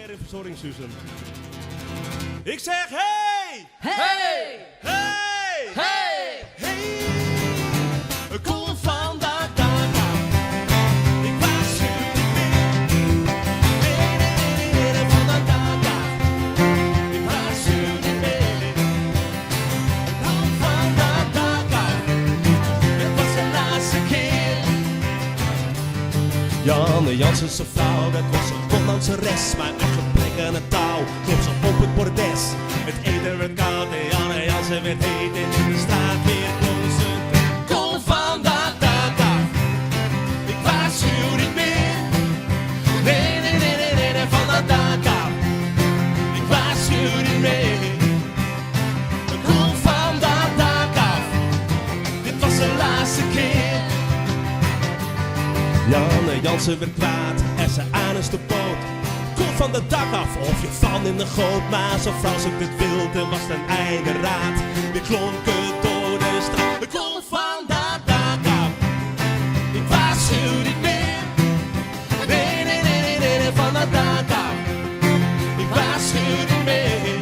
in verzorging, Susan. Ik zeg hey! Hey! Hey! Hey! Hey! Kom van daar, ik was u niet meer. Nee, van daar, ik was u niet meer. Kom van daar, het was de laatste keer. Janne Jansen's vrouw, dat was een Hollandseres, maar uit gebrek aan het touw klop ze op het bordes. Het eten werd koud en Janne Jansen werd heet en in de straat weer klozen. Kom van daar, ik was u niet meer. Nee, van daar, ik was u niet meer. Kom van daar, dit was de laatste keer. Janne Jansen werd kwaad en ze aan is de boot. Kom van de dak af of je valt in de goot. Maar zo vrouw zoekt het wild en was ten eigen raad. Weer klonk het door de straat. Kom van daar, ik was u niet meer. Nee, van dat dak af. Ik was u niet meer.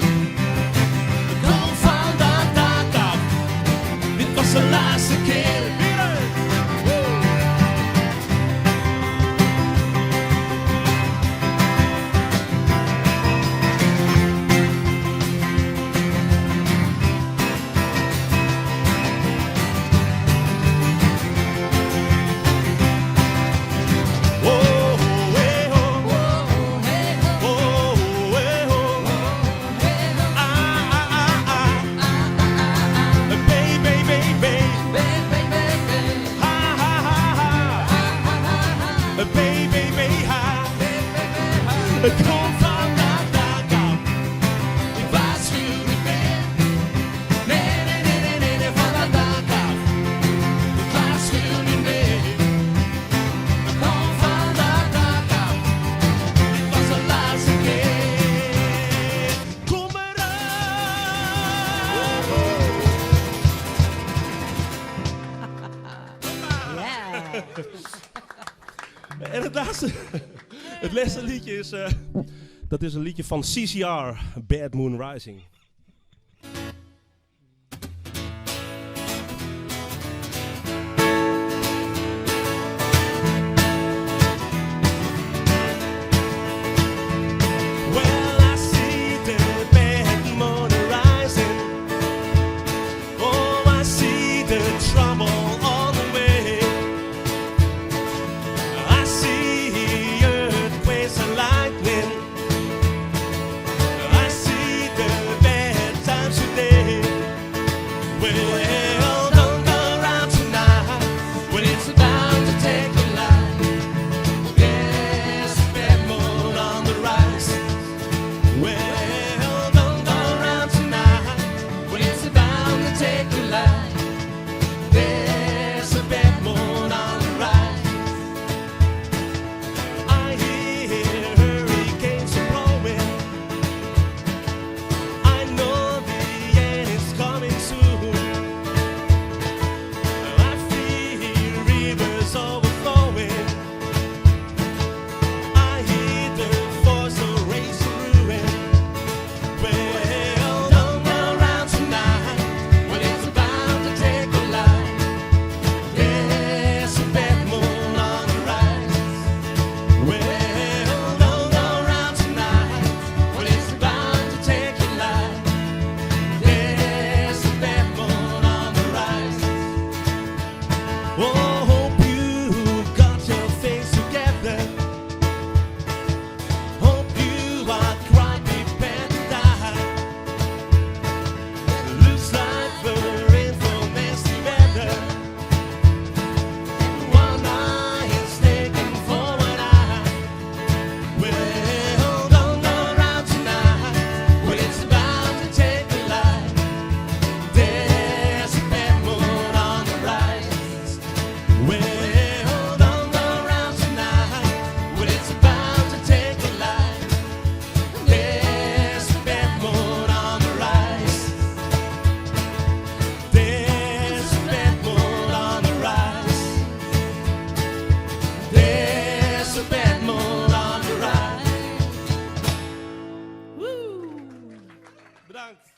Kom van dat dak af. Dit was de laatste keer. En het laatste liedje is, dat is een liedje van CCR, Bad Moon Rising. Well, I see the bad moon rising. Oh, I see the trouble on the way. I see earthquakes and lightning. I see the Bedankt.